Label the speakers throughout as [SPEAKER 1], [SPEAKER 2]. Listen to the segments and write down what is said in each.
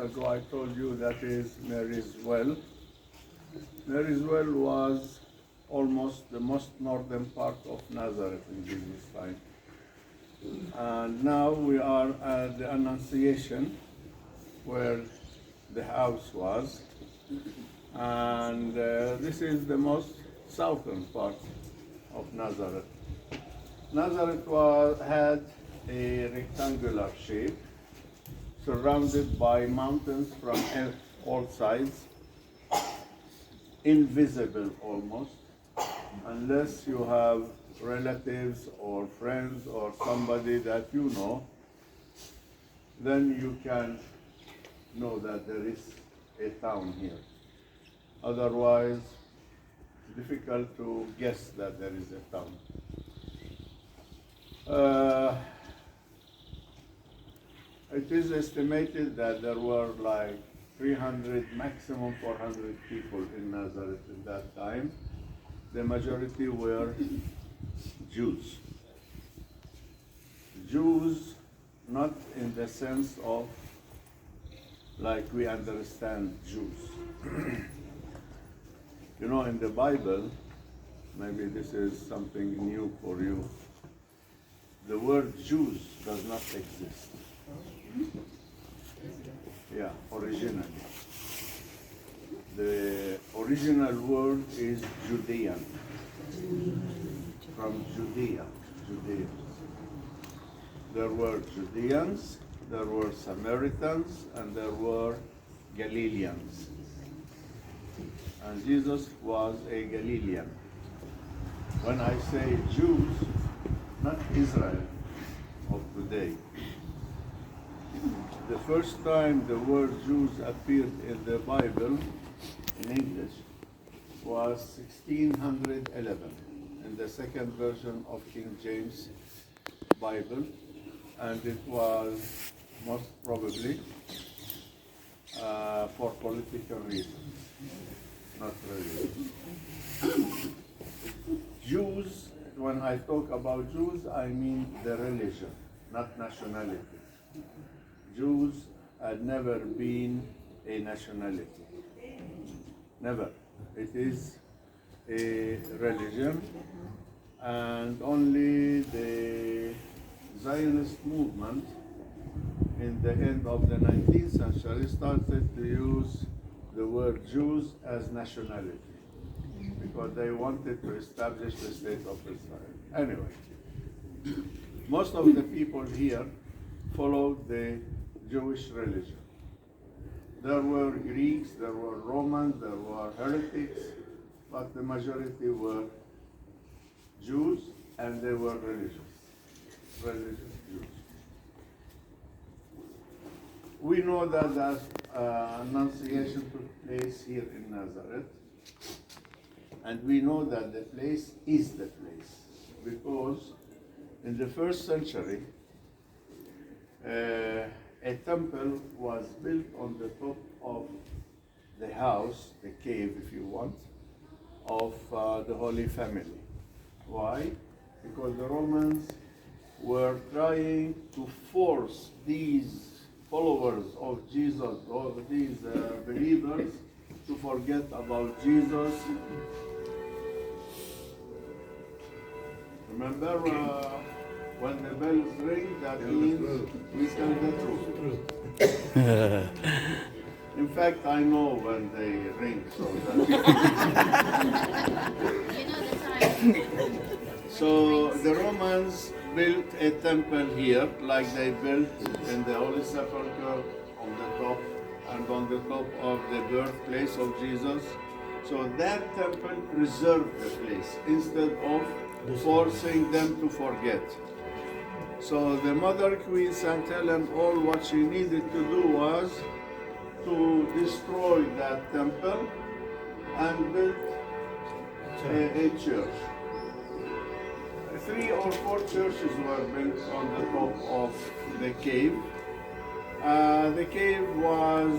[SPEAKER 1] ago I told you that is Mary's Well. Mary's Well was almost the most northern part of Nazareth in Jesus' time. And now we are at the Annunciation, where the house was. And this is the most southern part of Nazareth. Nazareth had a rectangular shape, surrounded by mountains from all sides, invisible almost, unless you have relatives or friends or somebody that you know, then you can know that there is a town here. Otherwise, it's difficult to guess that there is a town. It is estimated that there were like 300, maximum 400 people in Nazareth at that time. The majority were Jews. Jews, not in the sense of like we understand Jews. You know, in the Bible, maybe this is something new for you, the word Jews does not exist. Yeah, originally. The original word is Judean, from Judea, Judeans. There were Judeans, there were Samaritans, and there were Galileans. And Jesus was a Galilean. When I say Jews, not Israel of today. The first time the word Jews appeared in the Bible in English was 1611 in the second version of King James Bible, and it was most probably for political reasons, not religious. Jews, when I talk about Jews, I mean the religion, not nationality. Jews had never been a nationality. Never. It is a religion, and only the Zionist movement in the end of the 19th century started to use the word Jews as nationality because they wanted to establish the state of Israel. Anyway, most of the people here followed the Jewish religion. There were Greeks, there were Romans, there were heretics, but the majority were Jews, and they were religious Jews. We know that the Annunciation took place here in Nazareth, and we know that the place is the place, because in the first century, a temple was built on the top of the house, the cave if you want, of the Holy Family. Why? Because the Romans were trying to force these followers of Jesus, or these believers, to forget about Jesus. Remember when the bells ring, that means we tell the truth. In fact, I know when they ring, so that. So the Romans built a temple here, like they built in the Holy Sepulchre on the top, and on the top of the birthplace of Jesus. So that temple preserved the place instead of forcing them to forget. So the Mother Queen St. Helen, all what she needed to do was to destroy that temple and build a church. 3 or 4 churches were built on the top of the cave. The cave was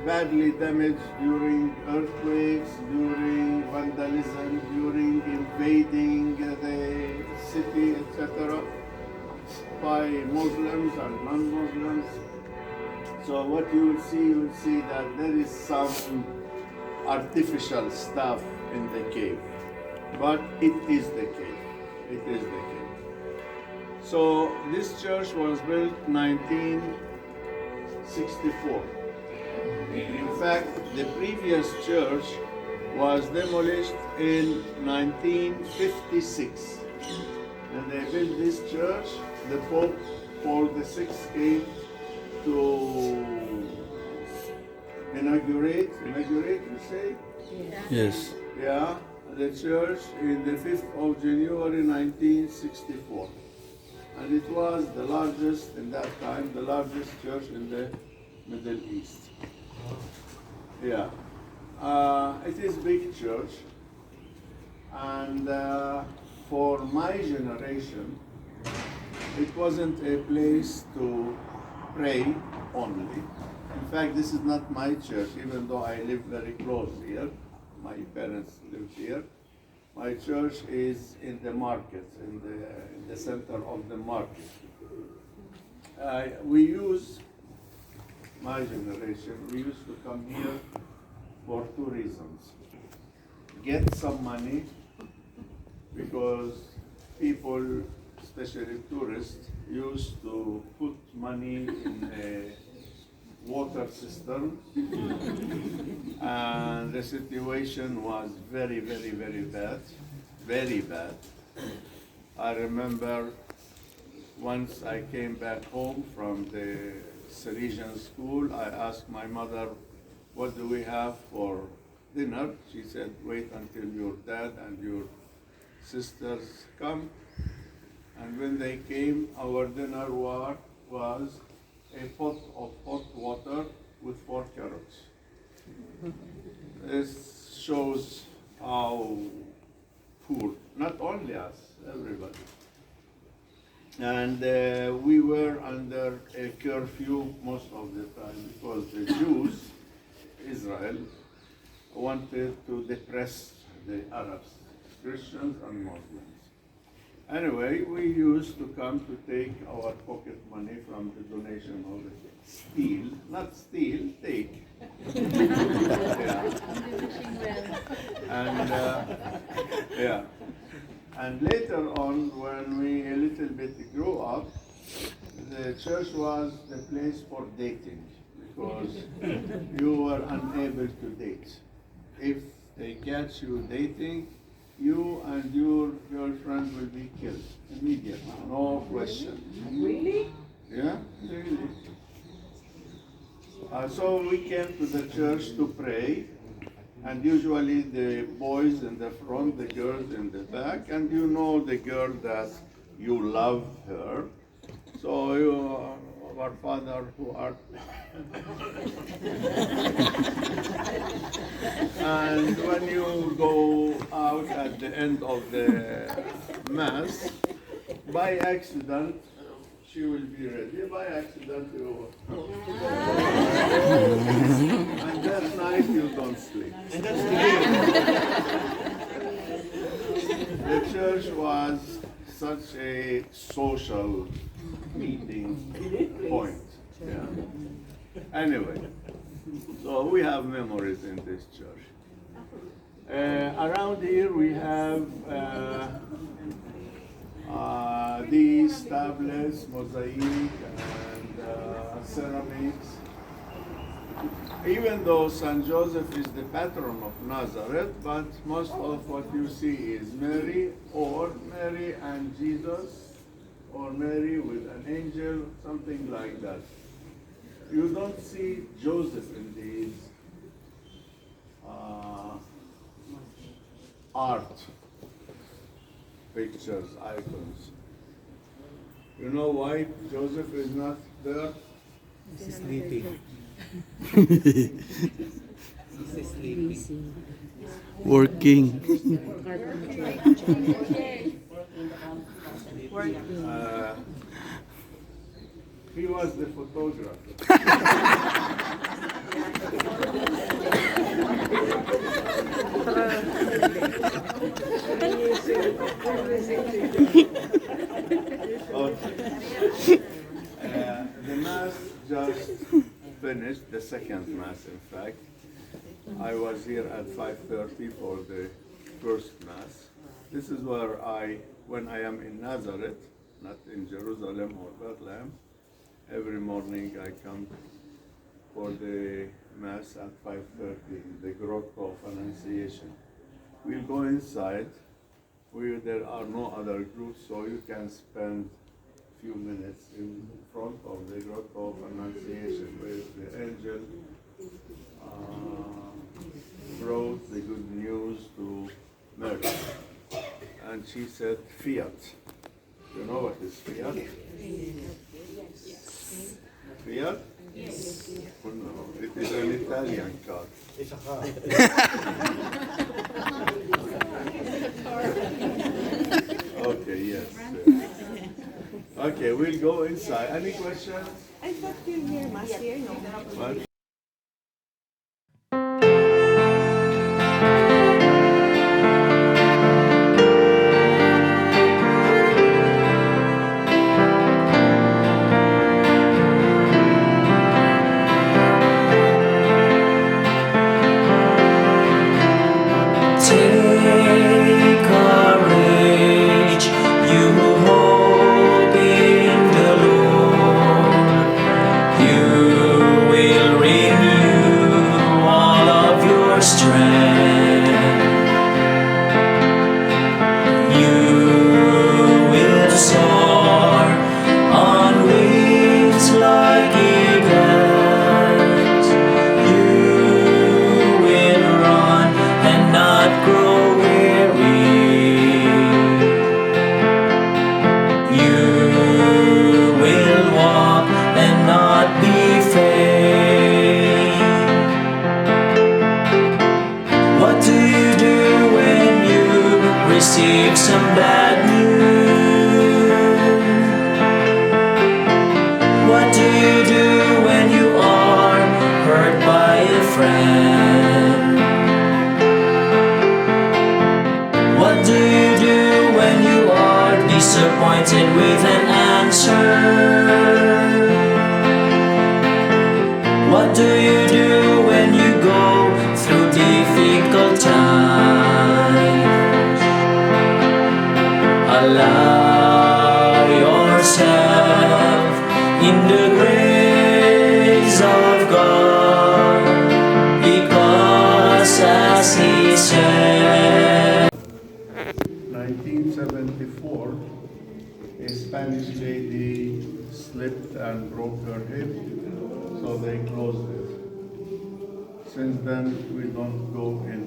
[SPEAKER 1] badly damaged during earthquakes, during vandalism, during invading the city, etc., by Muslims and non-Muslims. So what you will see that there is some artificial stuff in the cave, but it is the cave. It is the cave. So this church was built 1964. In fact, the previous church was demolished in 1956. And they built this church. The Pope Paul VI came to inaugurate, you say?
[SPEAKER 2] Yes.
[SPEAKER 1] Yeah, the church in the 5th of January 1964. And it was the largest, in that time, the largest church in the Middle East. Yeah. It is big church. And for my generation, it wasn't a place to pray only. In fact, this is not my church, even though I live very close here. My parents lived here. My church is in the market, in the center of the market. My generation, we used to come here for two reasons. Get some money, because people, especially tourists, used to put money in a water cistern, and the situation was very, very, very bad, very bad. I remember once I came back home from the Salesian school, I asked my mother, what do we have for dinner? She said, wait until your dad and your sisters come. And when they came, our dinner was a pot of hot water with 4 carrots. This shows how poor, not only us, everybody. And we were under a curfew most of the time because the Jews, Israel, wanted to depress the Arabs, Christians and Muslims. Anyway, we used to come to take our pocket money from the donation of the steal, not steal, take. Yeah. And yeah. And later on, when we a little bit grew up, the church was the place for dating, because you were unable to date. If they catch you dating, you and your girlfriend will be killed immediately, no question.
[SPEAKER 3] Really?
[SPEAKER 1] Yeah, really. So we came to the church to pray, and usually the boys in the front, the girls in the back, and you know the girl that you love her. So our Father who art. And when you go out at the end of the Mass, by accident, she will be ready. By accident, you and that night you don't sleep. The church was such a social meeting point. Yeah. Anyway, so we have memories in this church. Around here we have these tablets, mosaic, and ceramics. Even though St. Joseph is the patron of Nazareth, but most of what you see is Mary, or Mary and Jesus, or Mary with an angel, something like that. You don't see Joseph in these art pictures, icons. You know why Joseph is not there?
[SPEAKER 2] He's sleeping. He's sleeping. Working.
[SPEAKER 1] He was the photographer. Okay. The Mass just second Mass, in fact. I was here at 5:30 for the first Mass. This is where when I am in Nazareth, not in Jerusalem or Bethlehem, every morning I come for the Mass at 5:30, the Grotto of Annunciation. We'll go inside where there are no other groups, so you can spend a few minutes in front of the Grotto of Annunciation, where the angel brought the good news to Mary. And she said, Fiat. You know what is Fiat? Fiat? Yes. Oh, no, it is an Italian car.
[SPEAKER 3] It's a car.
[SPEAKER 1] Okay, yes. Okay, we'll go inside. Any questions?
[SPEAKER 4] I thought you're near Mass here, no?
[SPEAKER 1] What?
[SPEAKER 5] Take courage, you who hope in the Lord. You will renew all of your strength. You will soar on wings like eagles. You will run and not grow weary. You will walk and not be faint. What do you do when you receive some bad news? What do you do when you are hurt by a friend? What do you do when you are disappointed with an answer? What do you do when you go through difficult times? Allow yourself in the grace of God, because as He said,
[SPEAKER 1] 1974, a Spanish lady slipped and broke her hip, so they closed it. Since then, we don't go in.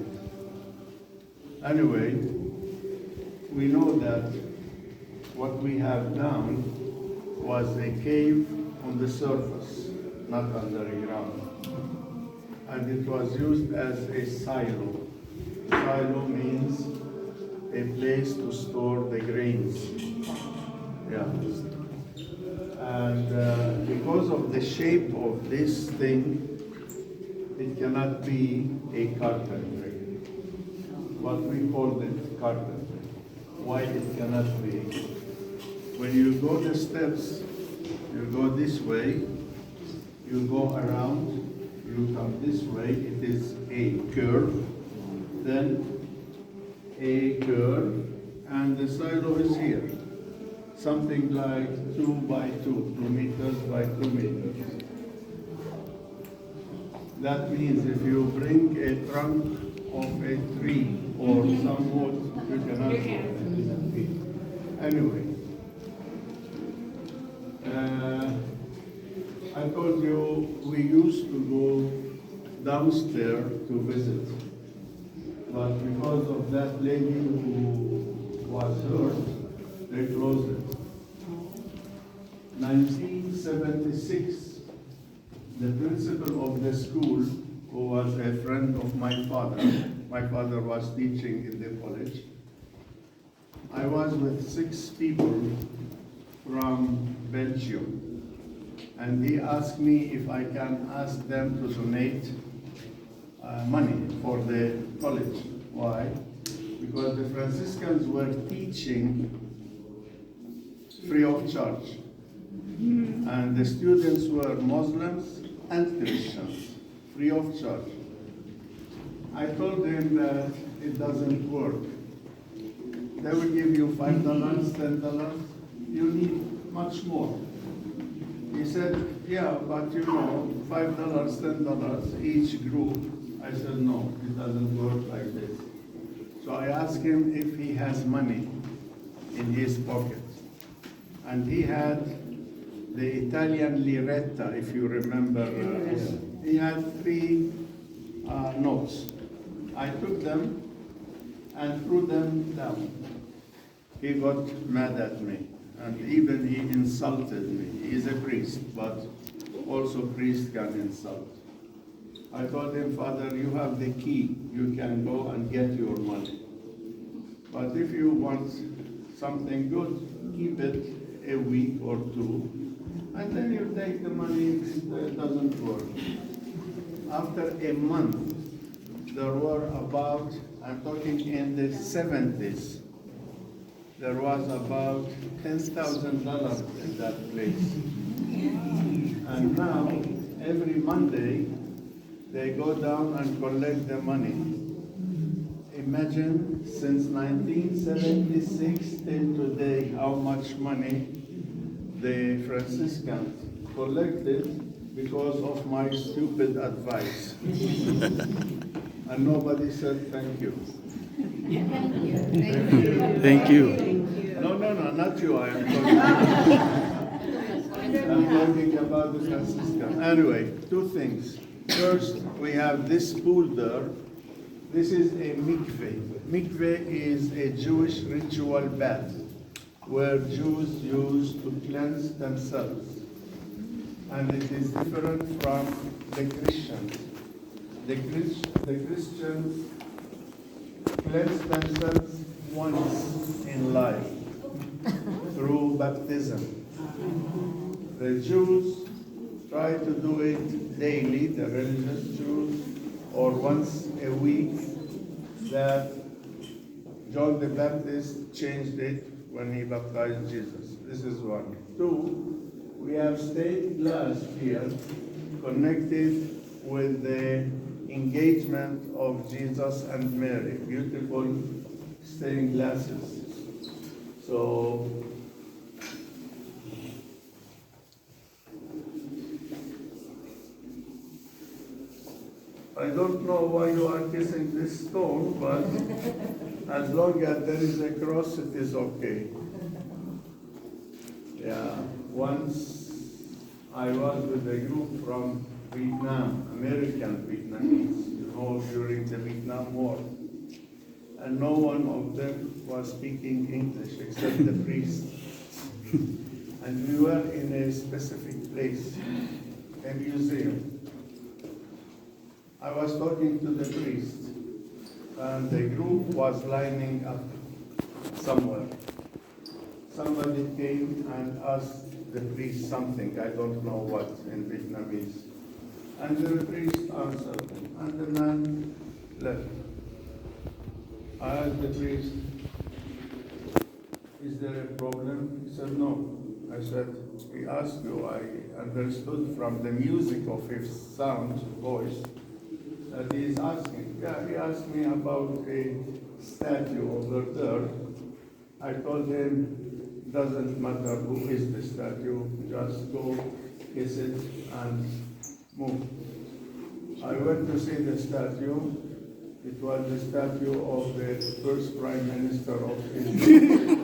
[SPEAKER 1] Anyway, we know that what we have down was a cave on the surface, not underground. And it was used as a silo. Silo means a place to store the grains. Yeah. And because of the shape of this thing, it cannot be a carpentry. What we call it carpentry. Why it cannot be? When you go the steps, you go this way, you go around, you come this way, it is a curve, then a curve, and the silo is here. Something like 2 by 2, 2 meters by 2 meters. That means if you bring a trunk of a tree or some wood, you cannot go. Anyway, I told you we used to go downstairs to visit. But because of that lady who was hurt, they closed it. 1976, the principal of the school, who was a friend of my father was teaching in the college. I was with 6 people from Belgium, and he asked me if I can ask them to donate money for the college. Why? Because the Franciscans were teaching free of charge. And the students were Muslims and Christians. free of charge. I told him that it doesn't work. They will give you $5, $10. You need much more. He said, yeah, but you know, $5, $10 each group. I said, no, it doesn't work like this. So I asked him if he has money in his pocket. And he had the Italian liretta, if you remember. He had 3 notes. I took them and threw them down. He got mad at me, and even he insulted me. He is a priest, but also priest can insult. I told him, Father, you have the key. You can go and get your money. But if you want something good, keep it a week or 2, and then you take the money if it doesn't work. After a month, there were about, I'm talking in the 70s, there was about $10,000 in that place. And now, every Monday, they go down and collect the money. Imagine, since 1976 till today, how much money the Franciscans collected because of my stupid advice. And nobody said thank you.
[SPEAKER 2] Thank you.
[SPEAKER 1] No, not you. I'm talking about the Franciscans. Anyway, 2 things. First, we have this pool there. This is a mikveh. Mikveh is a Jewish ritual bath where Jews use to cleanse themselves. And it is different from the Christians. The Christians cleanse themselves once in life through baptism. The Jews try to do it daily, the religious Jews, or once a week. That John the Baptist changed it when he baptized Jesus. This is 1. 2, we have stained glass here connected with the engagement of Jesus and Mary. Beautiful stained glasses. So, I don't know why you are kissing this stone, but as long as there is a cross, it is okay. Yeah, once I was with a group from Vietnam, American Vietnamese, you know, during the Vietnam War. And no one of them was speaking English except the priest. And we were in a specific place, a museum. I was talking to the priest, and the group was lining up somewhere. Somebody came and asked the priest something, I don't know what, in Vietnamese. And the priest answered, and the man left. I asked the priest, is there a problem? He said, no. I said, he asked you, I understood from the music of his sound, voice, that he is asking. Yeah, he asked me about a statue over there. I told him, doesn't matter who is the statue, just go kiss it and move. I went to see the statue. It was the statue of the first Prime Minister of India.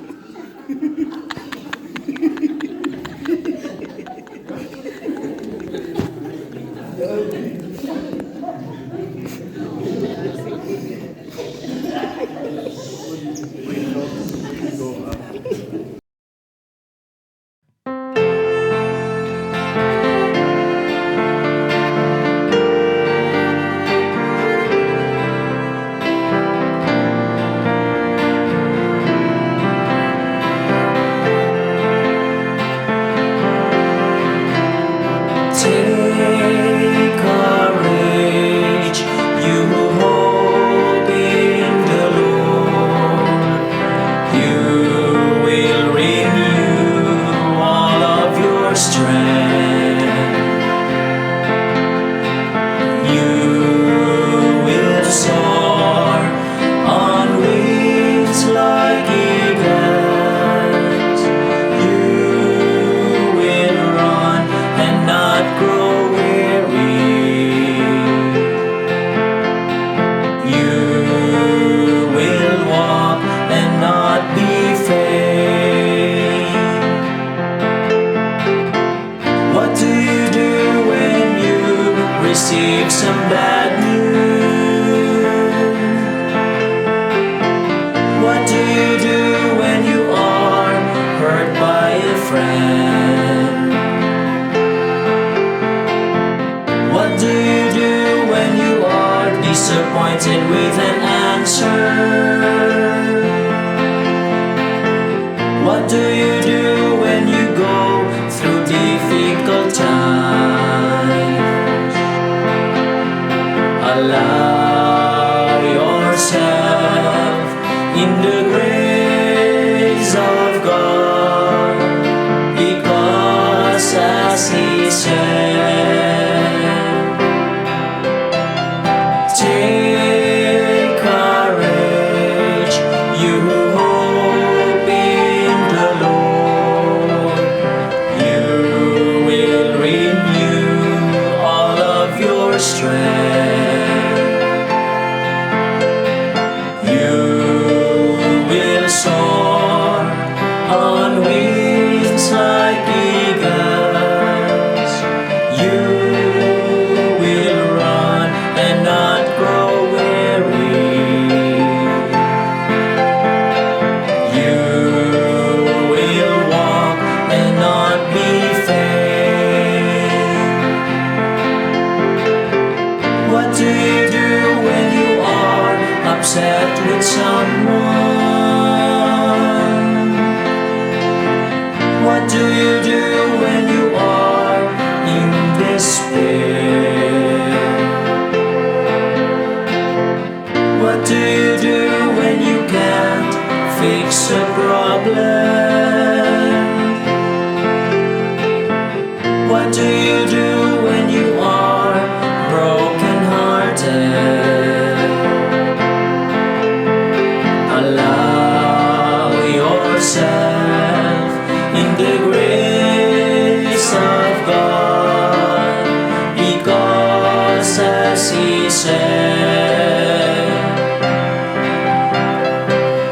[SPEAKER 5] What do you do when you go through difficult times? Allow yourself in the grace of God, because as He said, take courage, you who hope in the Lord. You will renew all of your strength. You will soar on wings like eagles. You will run and not grow weary. You will walk and not be faint. What do you do when you are upset with someone? What do you do when you are in despair? What do you do when you can't fix a problem? What do you do when you are broken-hearted? Allow yourself in the grace of God, because as He said,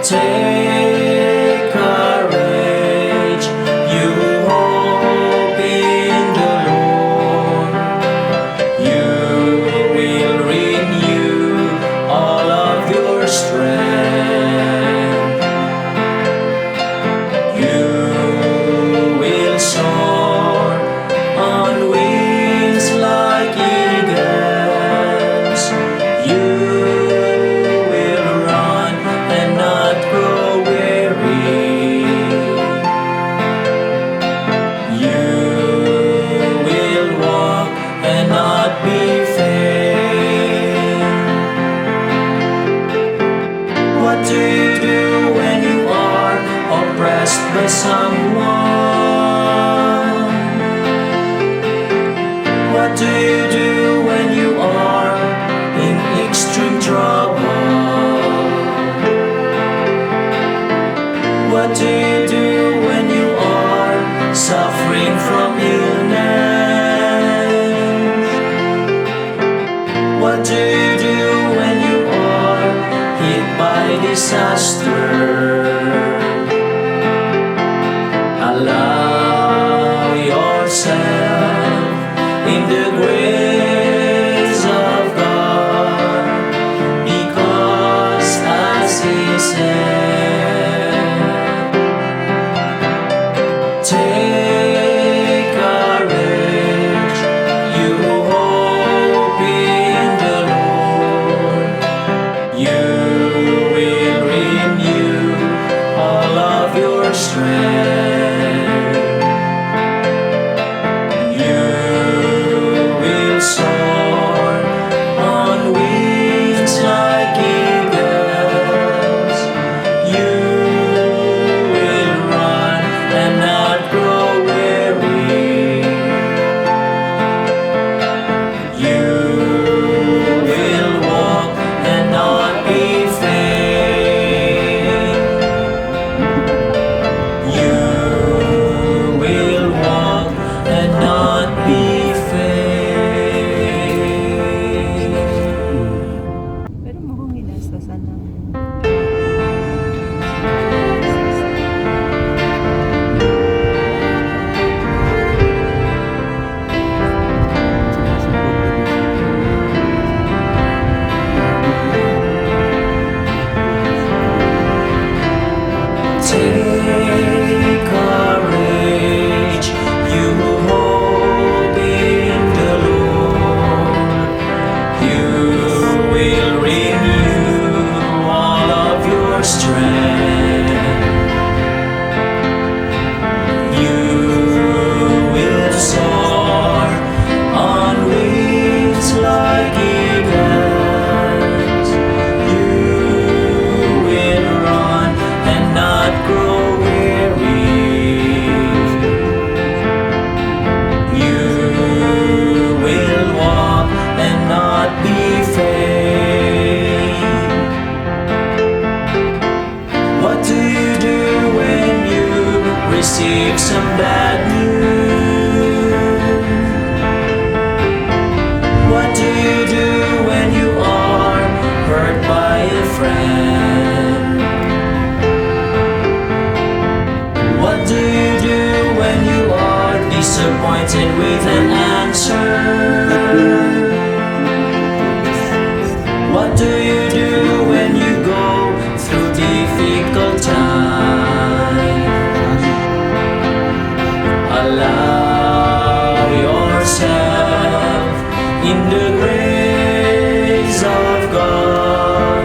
[SPEAKER 5] take courage, you who hope in the Lord. You will renew all of your strength. You will soar on wings like eagles. You will run and not grow weary. You will walk and not be faint. What do you do when you are oppressed by someone? What do you do when you are in extreme trouble? What do you do when you are suffering from illness? What do you do when you are hit by disaster? Allow yourself in the grace of God, because as He said, take courage, you who hope in the Lord. You will renew all of your strength. You will soar on wings like eagles. You will run and not grow weary. You will walk and not be faint. You receive some bad news. What do you do when you are hurt by a friend? What do you do when you are disappointed with an answer? What do you do when you go through difficult times? Allow yourself in the grace of God,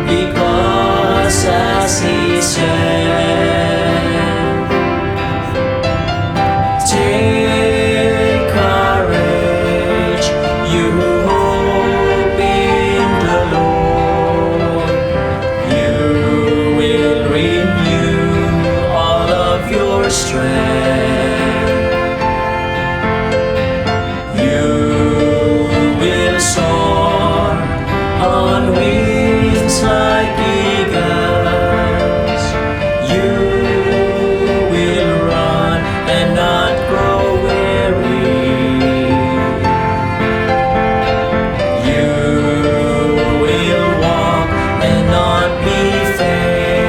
[SPEAKER 5] because as He said, take courage, you who hope in the Lord. You will renew all of your strength. You will soar on wings like eagles. You will run and not grow weary. You will walk and not be faint.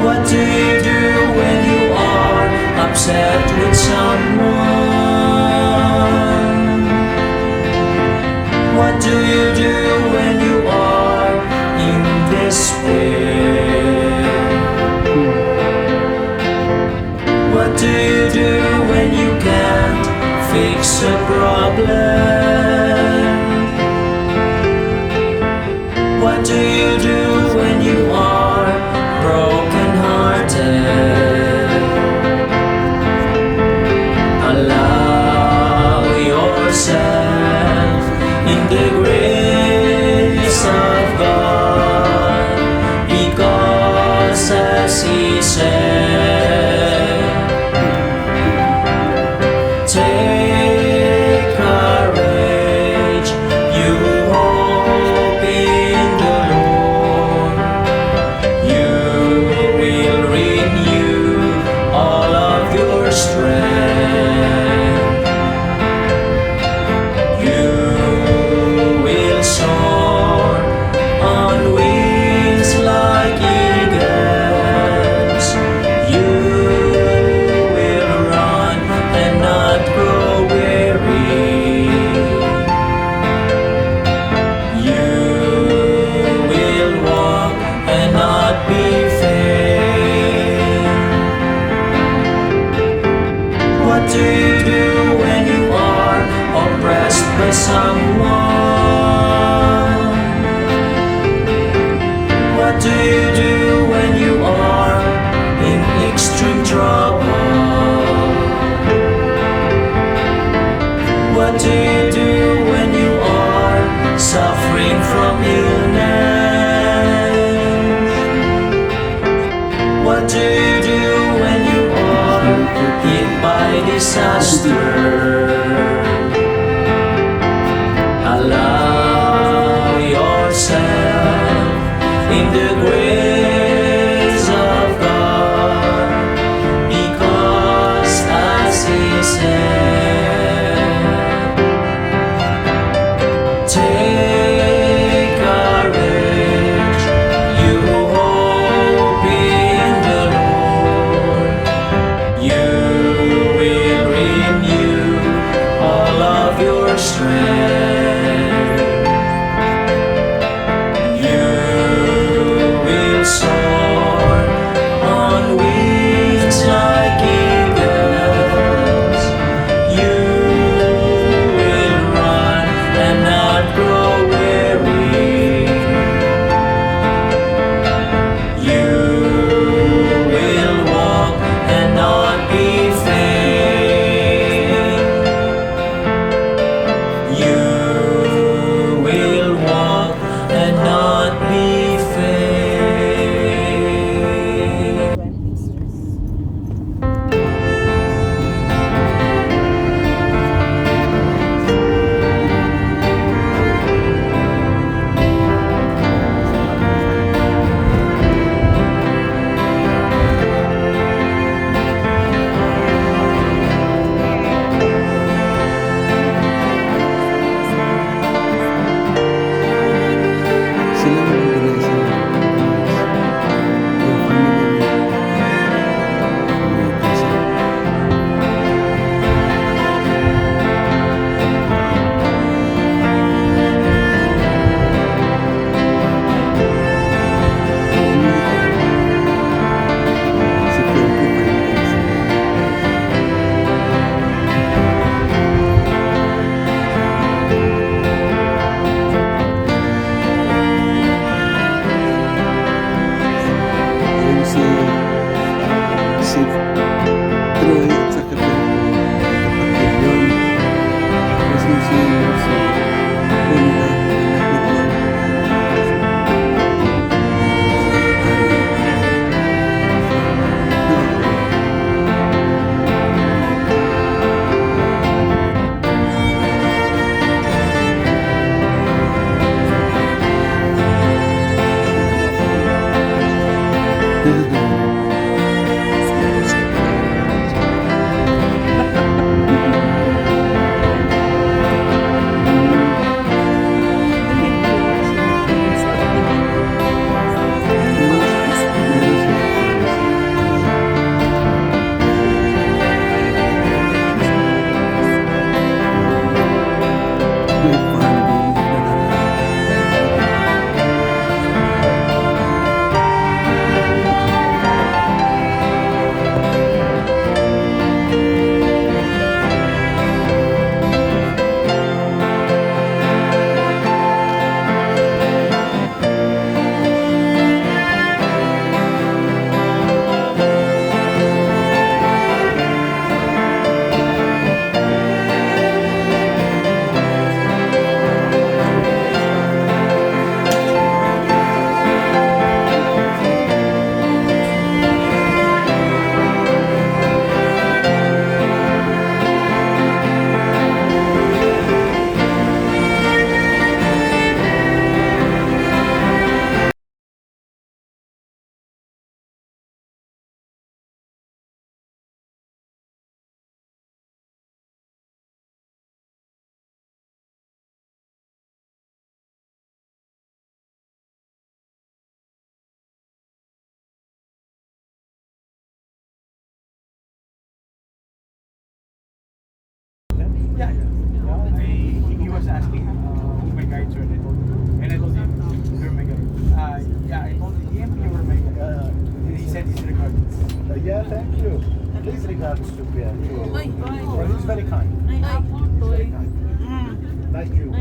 [SPEAKER 5] What do you do when you are upset with someone? What do you do when you are in despair? What do you do when you can't fix a problem? What do you do when you are broken-hearted? Allow yourself in the grace of God, because as He said, take courage, you who hope in the Lord. You will renew all of your strength. You will soar on wings like eagles. You will run and not grow weary. You will walk and not be faint. What do you do when you are oppressed by someone? What do you do when you are in extreme trouble? What do you do when you are suffering from illness? What do you do when you are hit by disaster? Allow yourself in the grace of God, because as He said, take courage, you who hope in the Lord. You will renew
[SPEAKER 3] Yeah, he was asking who my guides were, and I told him, you're my guide. Yeah, I told him you were my guide. And he said his regards.
[SPEAKER 6] Yeah, thank you. Please regards to Pierre. Well, he's very kind. Very kind. Like you.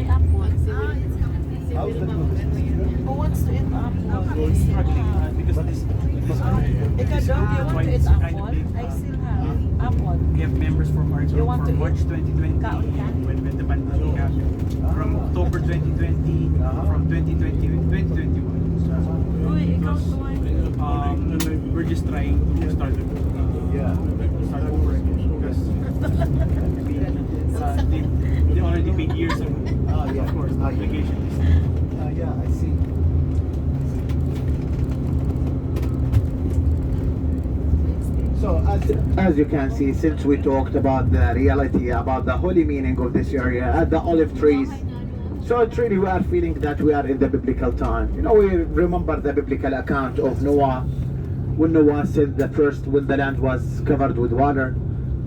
[SPEAKER 6] How's the new business?
[SPEAKER 4] Who wants to eat apple?
[SPEAKER 3] He's struggling because this
[SPEAKER 4] Ikaw daw, you want to eat
[SPEAKER 3] kind of
[SPEAKER 4] apple?
[SPEAKER 3] big.
[SPEAKER 4] I still have apple.
[SPEAKER 3] We have members from our
[SPEAKER 4] You want
[SPEAKER 3] from
[SPEAKER 4] to
[SPEAKER 3] March
[SPEAKER 4] eat
[SPEAKER 3] 2020
[SPEAKER 4] kaon?
[SPEAKER 3] when the pandemic happened, from October 2020, from 2021.
[SPEAKER 4] Uy, ikaw tuway.
[SPEAKER 3] We're just trying to start start over again because they already paid years of of course obligation.
[SPEAKER 6] Yeah, I see. So as you can see, since we talked about the reality, about the holy meaning of this area at the olive trees, so it's really we are feeling that we are in the biblical time. You know, we remember the biblical account of Noah, when Noah sent the first, when the land was covered with water,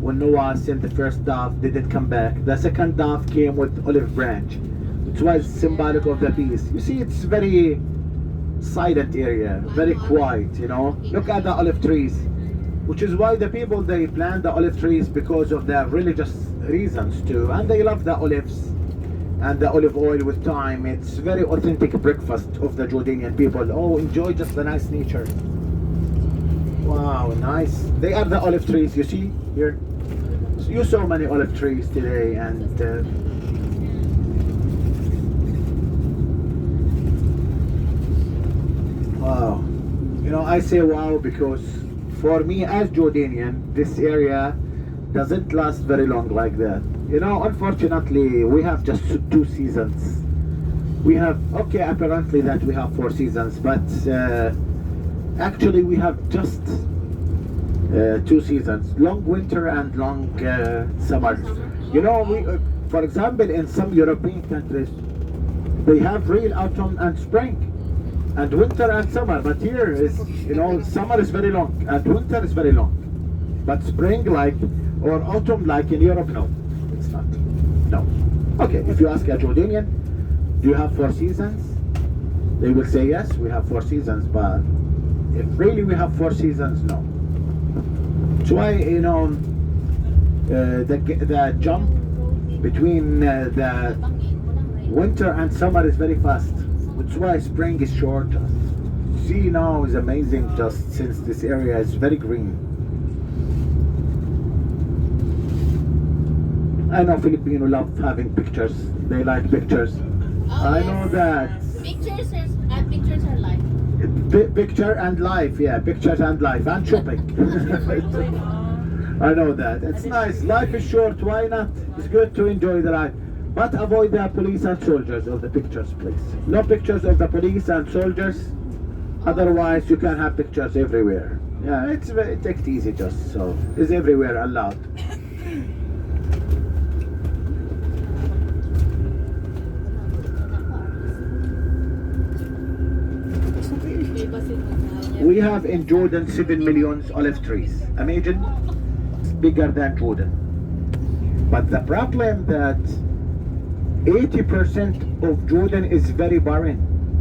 [SPEAKER 6] when Noah sent the first dove, they did come back. The second dove came with olive branch, which was symbolic of the peace. You see, it's very silent area, very quiet, you know. Look at the olive trees, which is why the people, they plant the olive trees because of their religious reasons too, and they love the olives and the olive oil with time. It's very authentic breakfast of the Jordanian people. Oh, enjoy just the nice nature. Wow, nice. They are the olive trees, you see here. So you saw many olive trees today, and wow. You know, I say wow because for me as Jordanian, this area doesn't last very long like that. You know, unfortunately, we have just 2 seasons. We have, okay, apparently that we have 4 seasons, but actually we have just 2 seasons, long winter and long summer. You know, we, for example, in some European countries, they have real autumn and spring, and winter and summer. But here is, you know, summer is very long and winter is very long, but spring like, or autumn like in Europe, no, it's not. No. Okay, if you ask a Jordanian, do you have 4 seasons? They will say yes, we have 4 seasons, but if really we have 4 seasons, no. That's why, you know, the jump between the winter and summer is very fast. That's why spring is short. See now is amazing, just since this area is very green. I know Filipino love having pictures. They like pictures. I know that.
[SPEAKER 7] Pictures are life.
[SPEAKER 6] Picture and life, yeah, pictures and life, and shopping. I know that. It's nice. Life is short, why not? It's good to enjoy the life. But avoid the police and soldiers of the pictures, please. No pictures of the police and soldiers Otherwise, you can have pictures everywhere. Yeah, take it easy just so. It's everywhere allowed. We have in Jordan 7 million olive trees. Imagine, it's bigger than Jordan. But the problem that 80% of Jordan is very barren,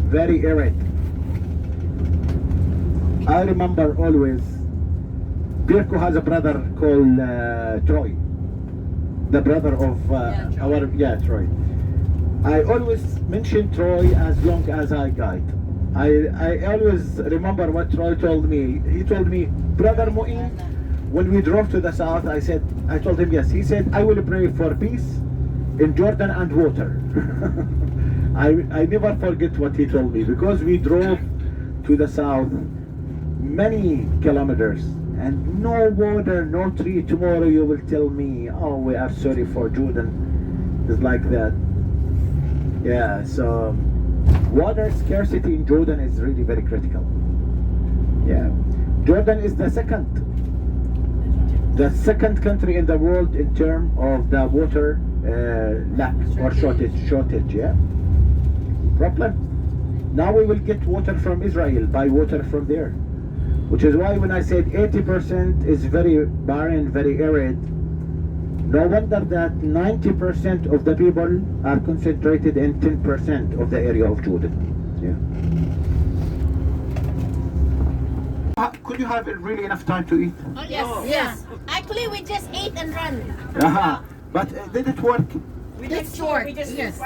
[SPEAKER 6] very arid. I remember always, Pirko has a brother called Troy, the brother of Troy. I always mention Troy as long as I guide. I always remember what Troy told me. He told me, Brother Mu'in, when we drove to the south, I told him yes. He said, I will pray for peace in Jordan and water. I never forget what he told me, because we drove to the south many kilometers and no water, no tree. Tomorrow you will tell me, oh, we are sorry for Jordan. It's like that. Yeah, so water scarcity in Jordan is really very critical. Yeah, Jordan is the second country in the world in terms of the water lack or shortage. Yeah, problem. Now we will get water from Israel, buy water from there, which is why when I said 80% is very barren, very arid, no wonder that 90% of the people are concentrated in 10% of the area of Jordan. Yeah. Could you have really enough time to eat?
[SPEAKER 7] Yes, yes. Actually, we just ate and run.
[SPEAKER 6] But did it work?
[SPEAKER 7] It's short. Yes.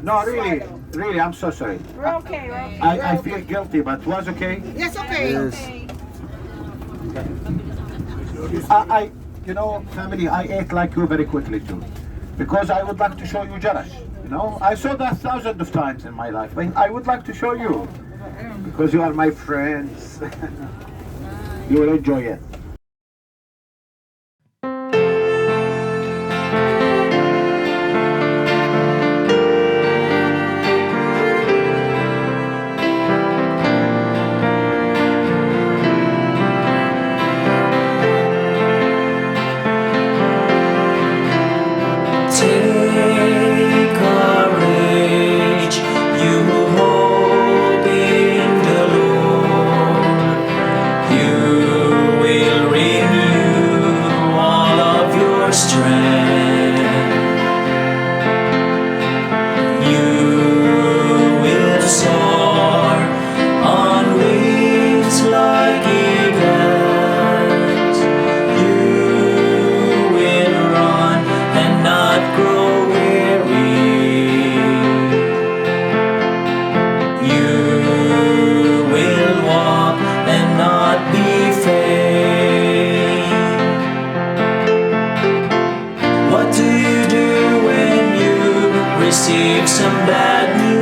[SPEAKER 6] No, really, I'm so sorry.
[SPEAKER 4] We're okay, we're okay.
[SPEAKER 6] I feel guilty, but was okay.
[SPEAKER 4] Yes, okay.
[SPEAKER 6] Yes. You know, family, I ate like you very quickly too, because I would like to show you Jerash. You know, I saw that thousands of times in my life, but I would like to show you, because you are my friends. You will enjoy it.
[SPEAKER 5] Receive some bad news.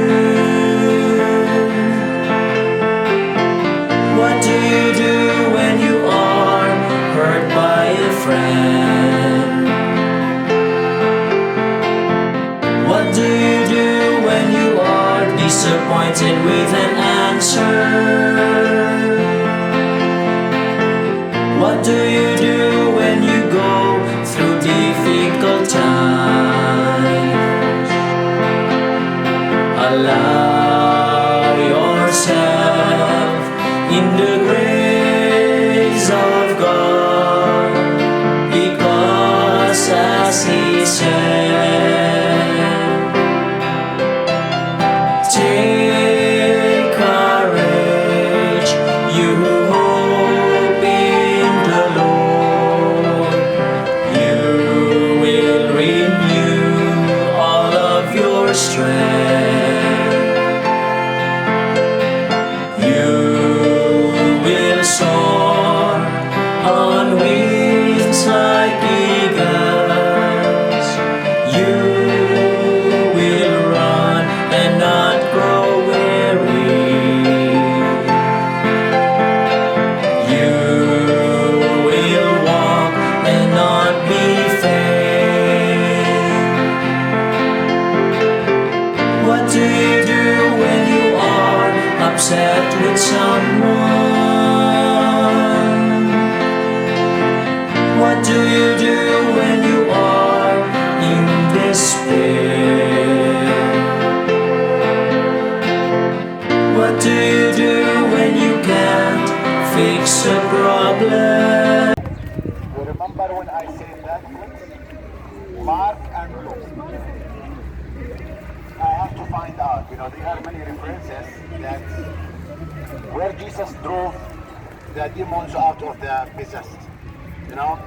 [SPEAKER 5] What do you do when you are hurt by a friend? What do you do when you are disappointed with an answer? What do you do when you go through difficult times? Allow yourself in the grace of God, because as He said, take courage, you who hope in the Lord, you will renew all of your strength. You someone? What do you do when you are in despair? What do you do when you can't fix a problem?
[SPEAKER 6] You remember when I said that? Mark and Luke. I have to find out. You know, there are many references that where Jesus drove the demons out of the possessed. You know,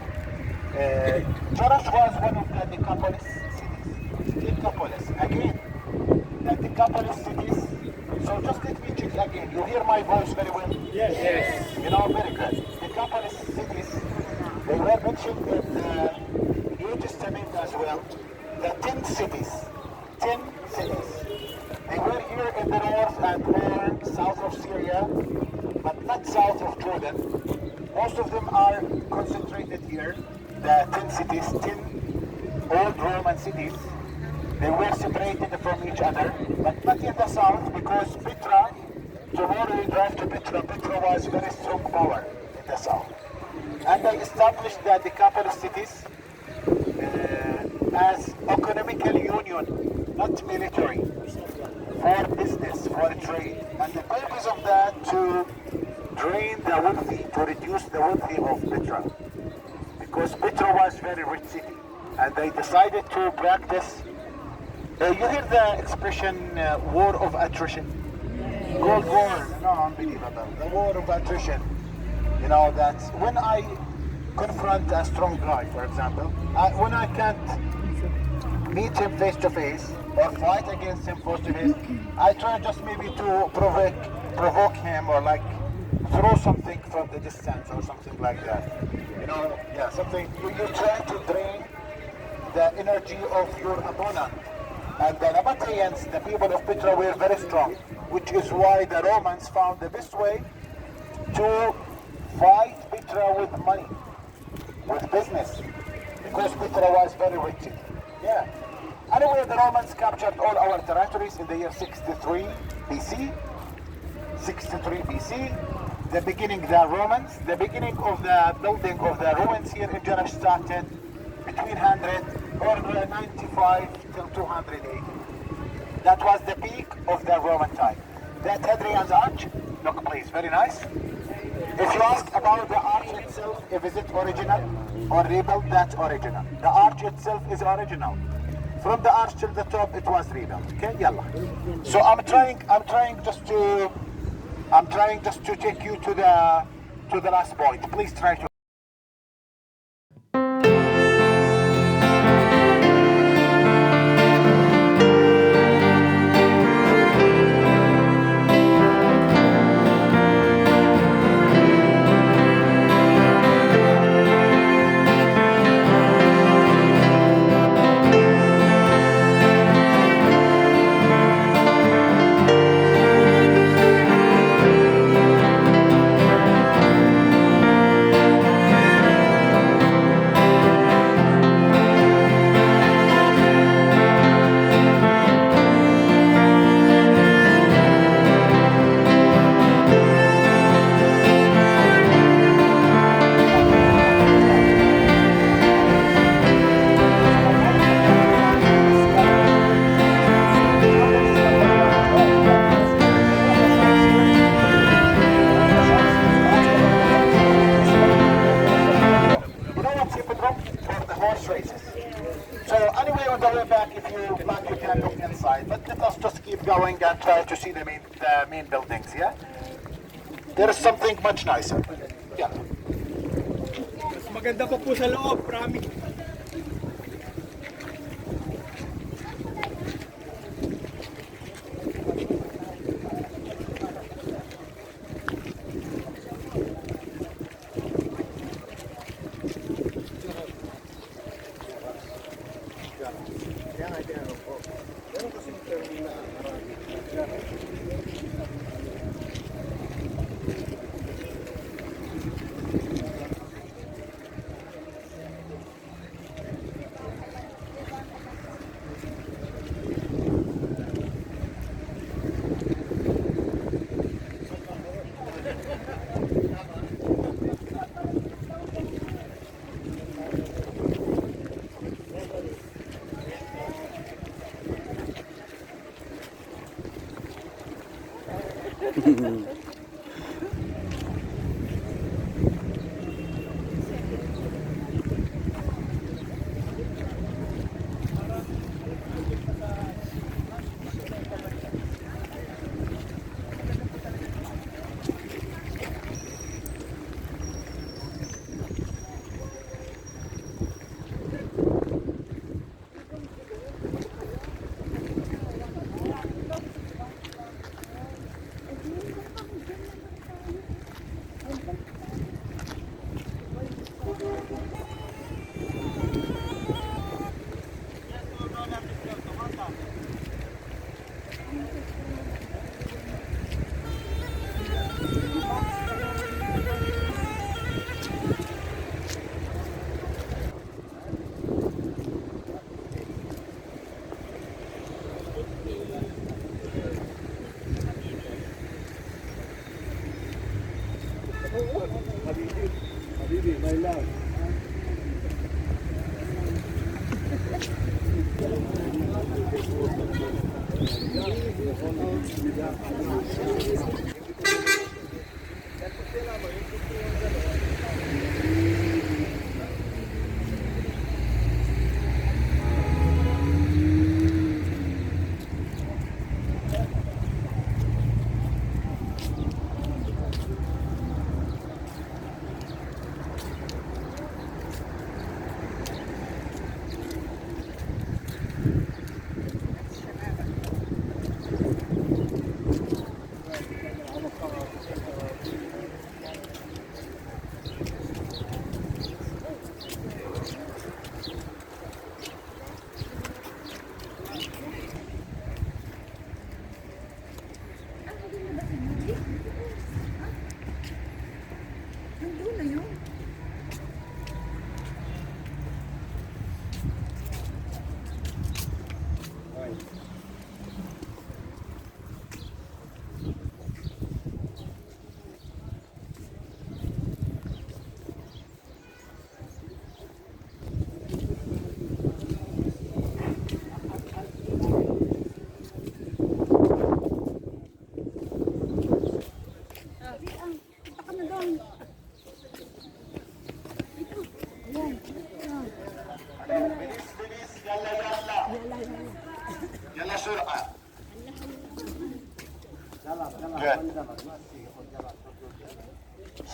[SPEAKER 6] Jerash was one of the Decapolis cities. Decapolis again, the Decapolis cities. So just let me check again. You hear my voice very well?
[SPEAKER 3] Yes.
[SPEAKER 6] You know, very good. Decapolis cities. They were mentioned in the New Testament as well. The 10 cities. 10 cities. They were here in the north and more south of Syria, but not south of Jordan. Most of them are concentrated here. The 10 cities, 10 old Roman cities. They were separated from each other, but not in the south because Petra, tomorrow we drive to Petra. Petra was very strong power in the south. And they established the Decapolis cities as economical union, not military, for business, for trade. And the purpose of that to drain the wealthy, to reduce the wealthy of Petra. Because Petra was very rich city. And they decided to practice, you hear the expression war of attrition? Cold War, no, unbelievable. The war of attrition. You know, that when I confront a strong guy, for example, when I can't meet him face to face or fight against him face to face, I try just maybe to provoke him or like throw something from the distance or something like that. You know, yeah, something, you try to drain the energy of your opponent. And the Nabateans, the people of Petra, were very strong, which is why the Romans found the best way to fight Petra with money, with business, because Petra was very rich. Yeah. Anyway, the Romans captured all our territories in the year 63 BC. 63 BC, the beginning the beginning of the building of the ruins here in Jerash started between 100 or 95 till 280. That was the peak of the Roman time. That Hadrian's Arch, look please, very nice. If you ask about the arch itself, if is it original or rebuilt, that's original. The arch itself is original. From the arch till the top, it was rebuilt. Okay, yalla. So I'm trying just to take you to the last point. Please try to. Going and try to see the main buildings, yeah? There is something much nicer. Yeah.
[SPEAKER 3] Mas maganda pa po sa loob, promise.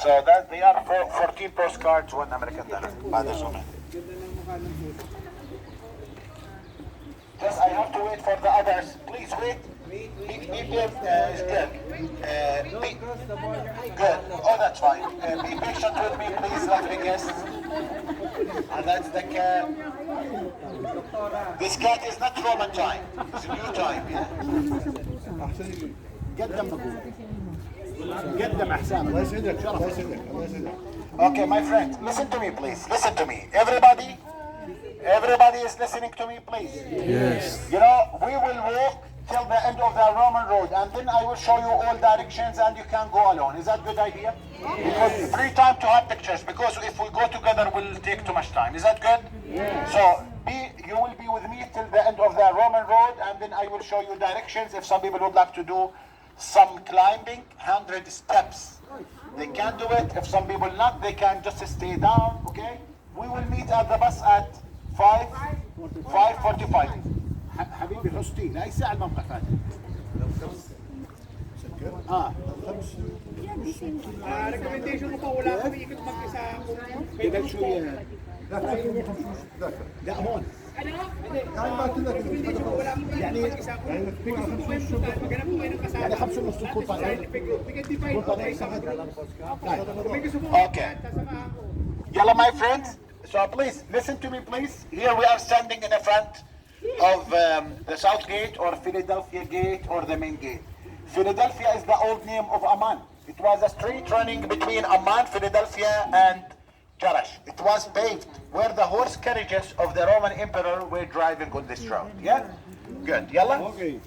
[SPEAKER 6] So that they are 14 postcards, one American dollar. هذا زمان. Just I have to wait for the others. Please wait. Is good. Good. Oh, that's fine. Be patient with me, please, lovely guests. And that's the cat. This cat is not Roman time. It's new time. Yeah. Okay, my friend, listen to me, please. Listen to me. Everybody is listening to me, please.
[SPEAKER 2] Yes.
[SPEAKER 6] You know, we will walk till the end of the Roman road, and then I will show you all directions, and you can go alone. Is that a good idea? Because free time to have pictures, because if we go together, we'll take too much time. Is that good? Yeah. So you will be with me till the end of the Roman road, and then I will show you directions. If some people would like to do some climbing, 100 steps, they can do it. If some people not, they can just stay down. Okay? We will meet at the bus at 5:45. حبيبي حسني لا يساعد الموقع فاتح
[SPEAKER 3] recommendation ko pa wala kami ikot mag-isa
[SPEAKER 6] كده شوية لا هون يعني يعني 5 ونص تكون طالعين Okay. Yalla, my friends. So please listen to me, please. Here we are standing in the front of the South Gate or Philadelphia Gate or the main gate. Philadelphia is the old name of Amman. It was a street running between Amman, Philadelphia, and Jerash. It was paved where the horse carriages of the Roman emperor were driving on this road. Yeah? Good. Yalla? Okay.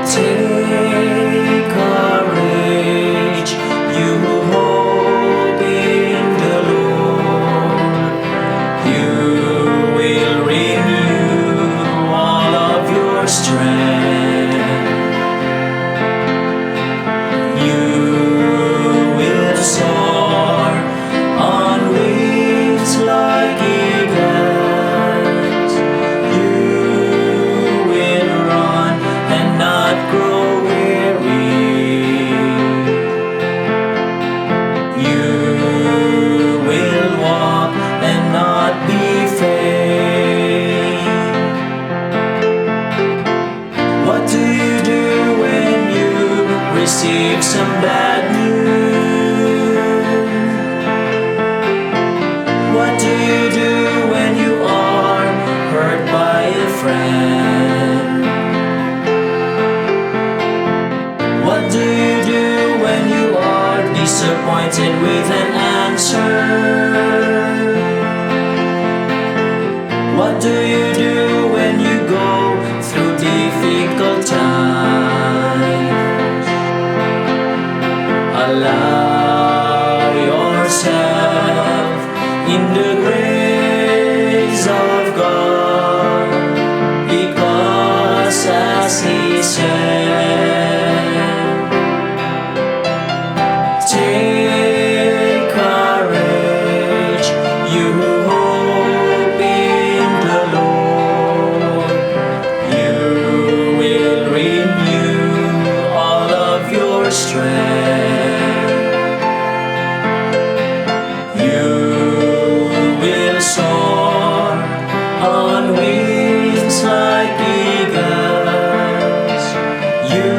[SPEAKER 5] Take courage, you who hope in the Lord. You will renew all of your strength. You will soar on wings like eagles. You will run and not grow weary. You will walk and not be faint. What do you do when you receive some bad news? What do you do when you are hurt by a friend? What do you do when you are disappointed with an answer? What do you do when you go through difficult times? Allow yourself in the grace of God, because as He said, take courage, you who hope in the Lord. You will renew all of your strength. You will soar on wings like eagles. You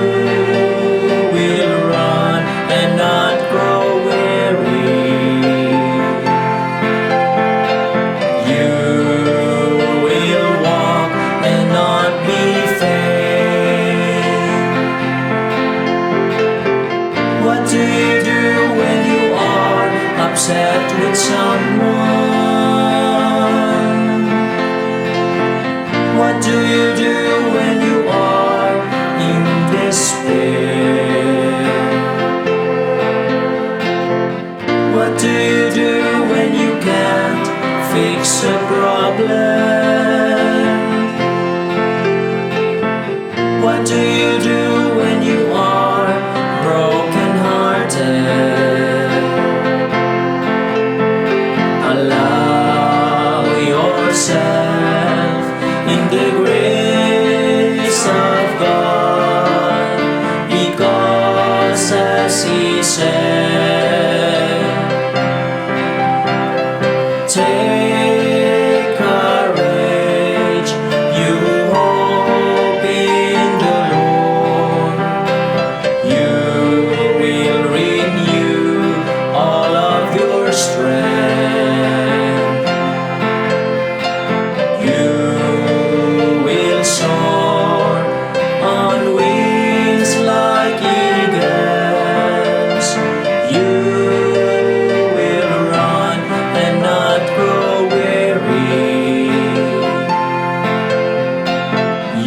[SPEAKER 5] will run and not grow weary. You will walk and not be faint. What do you do when you are upset with someone? What do you do when you are in despair? What do you do when you can't fix a problem? What do you do when you are broken-hearted? Allow yourself in the grace of God, because as He said, take courage, you who hope in the Lord. You will renew all of your strength. You will soar on wings like eagles. You will run and not grow weary.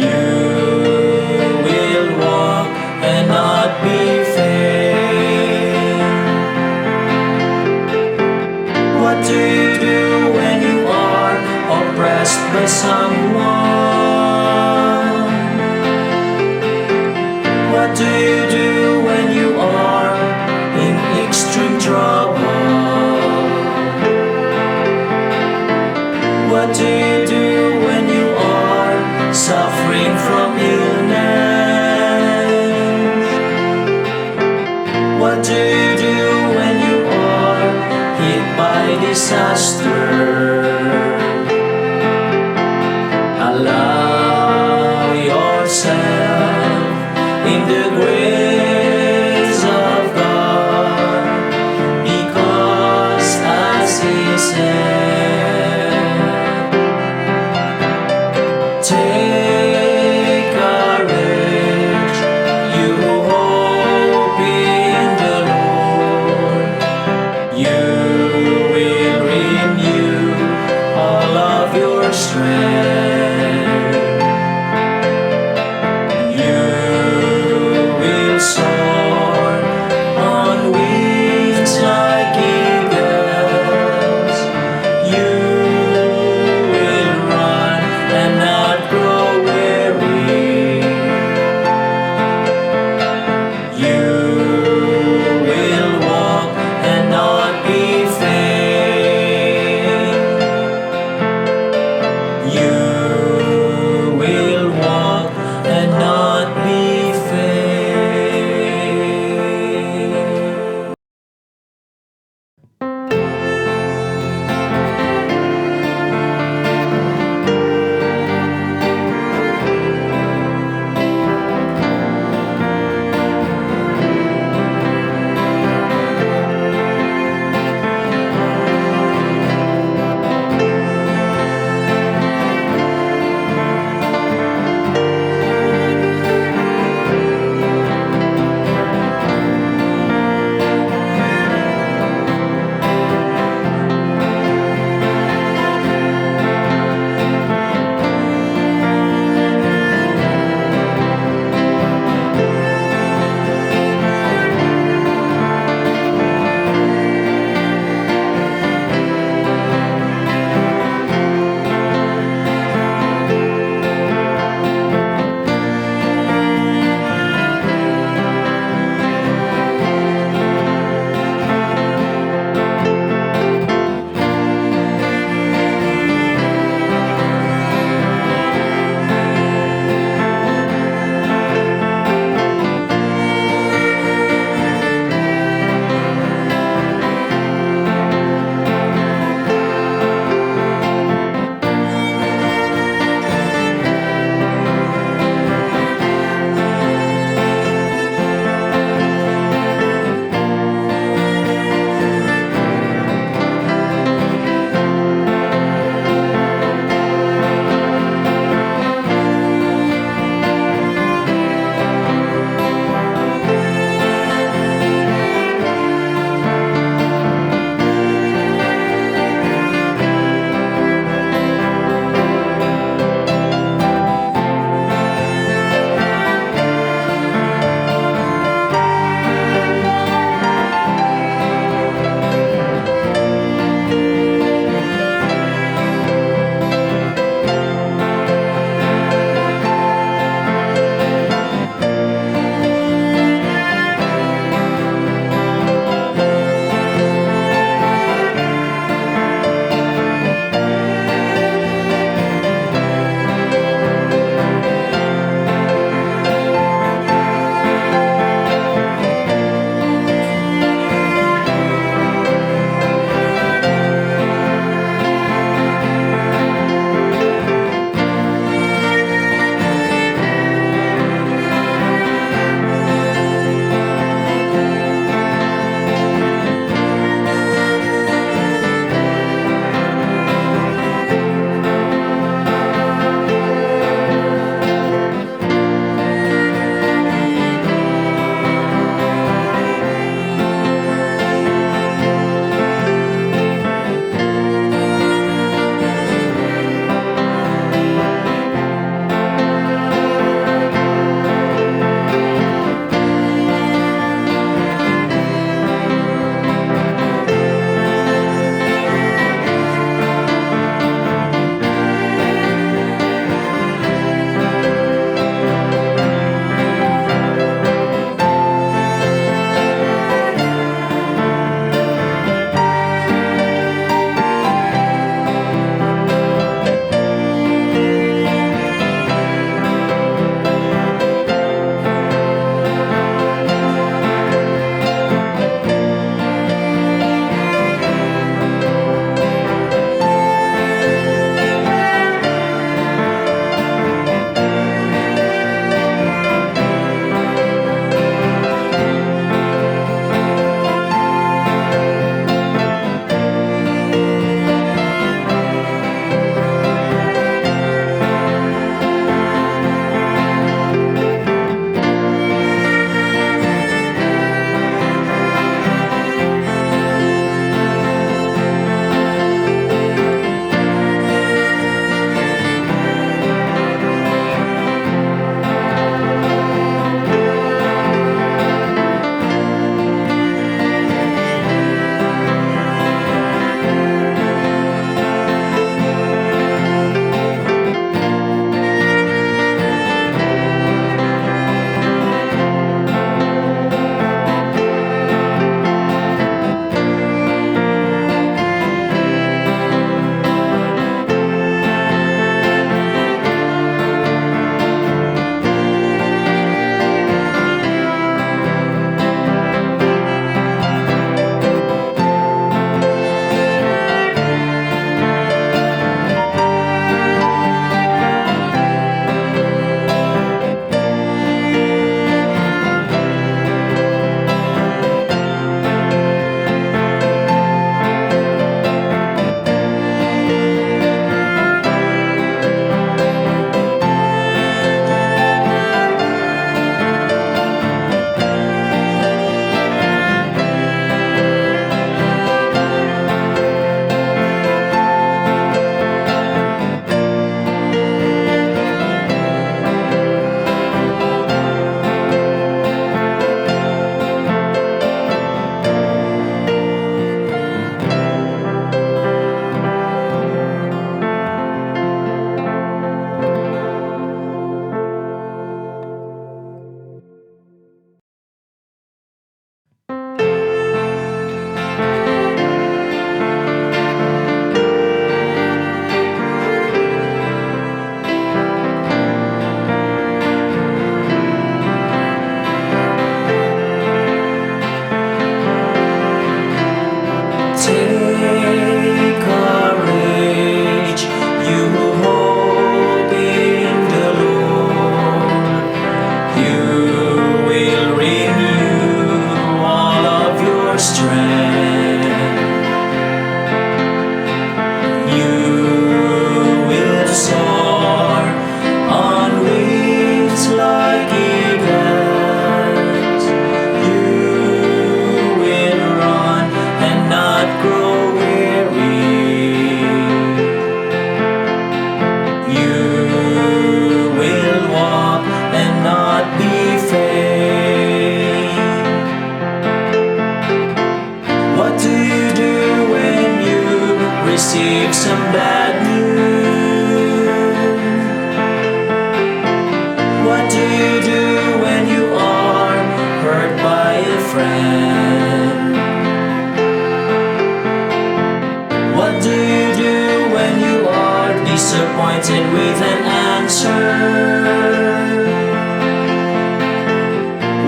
[SPEAKER 5] You will walk and not be faint. What do you do when you are oppressed by someone? What do you do when you are in extreme trouble? What do you do when you are suffering from illness? What do you do when you are hit by disaster? Allow yourself in the grace of God, because as He said, take courage, you who hope in the Lord. You will renew all of your strength. You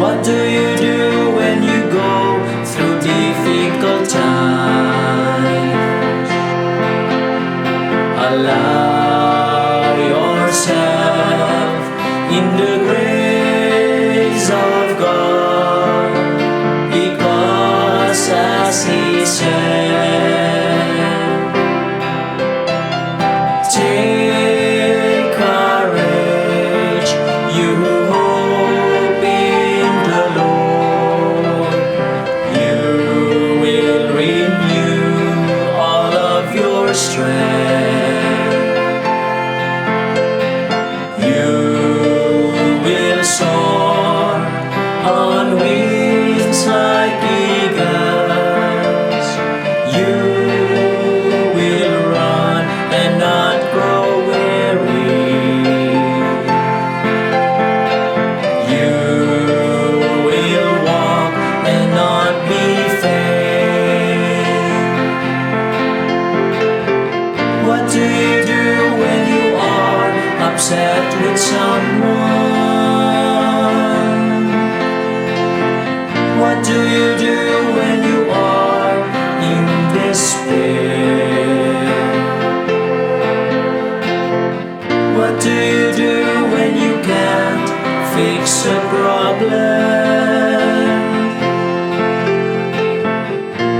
[SPEAKER 5] What do you do when you go through difficult times? Allow yourself in the grace of God, because as He said, take courage, you who hope in the Lord. You will renew all of your strength. You will soar on wings like eagles. You will run and not grow weary. You will walk and not be faint. What do you do when you are upset with someone? What do you do when you are in despair? What do you do when you can't fix a problem?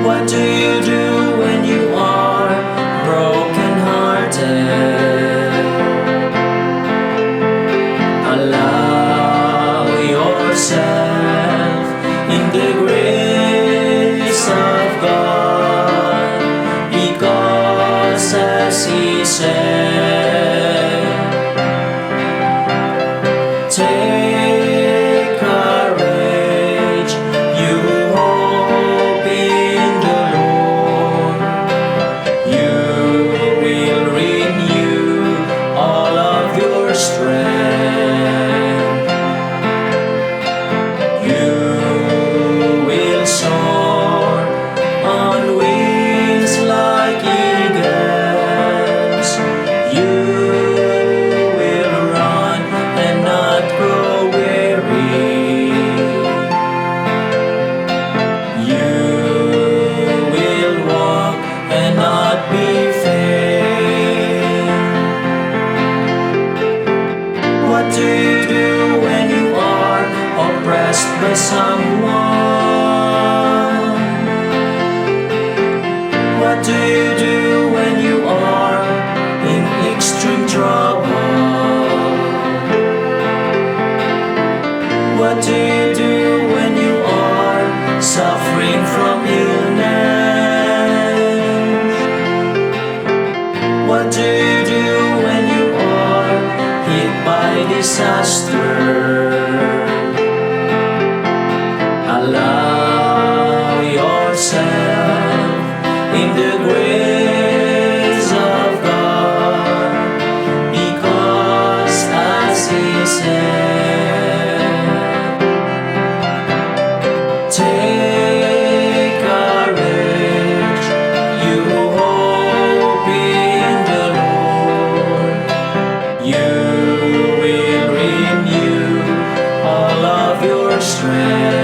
[SPEAKER 5] What do you do when you are broken-hearted? Allow yourself in the grace of God, because as He said, take courage, you who hope in the Lord. You will renew all of your strength. You will soar on wings like eagles. You will run and not grow weary. You will walk and not be faint. What do you do when you are oppressed by someone? What do you do when you are in extreme trouble? What do you do when you are suffering from illness? What do you do when you are hit by disaster? Allow yourself in the grace of God, because as He said, take courage, you who hope in the Lord. You will renew all of your strength.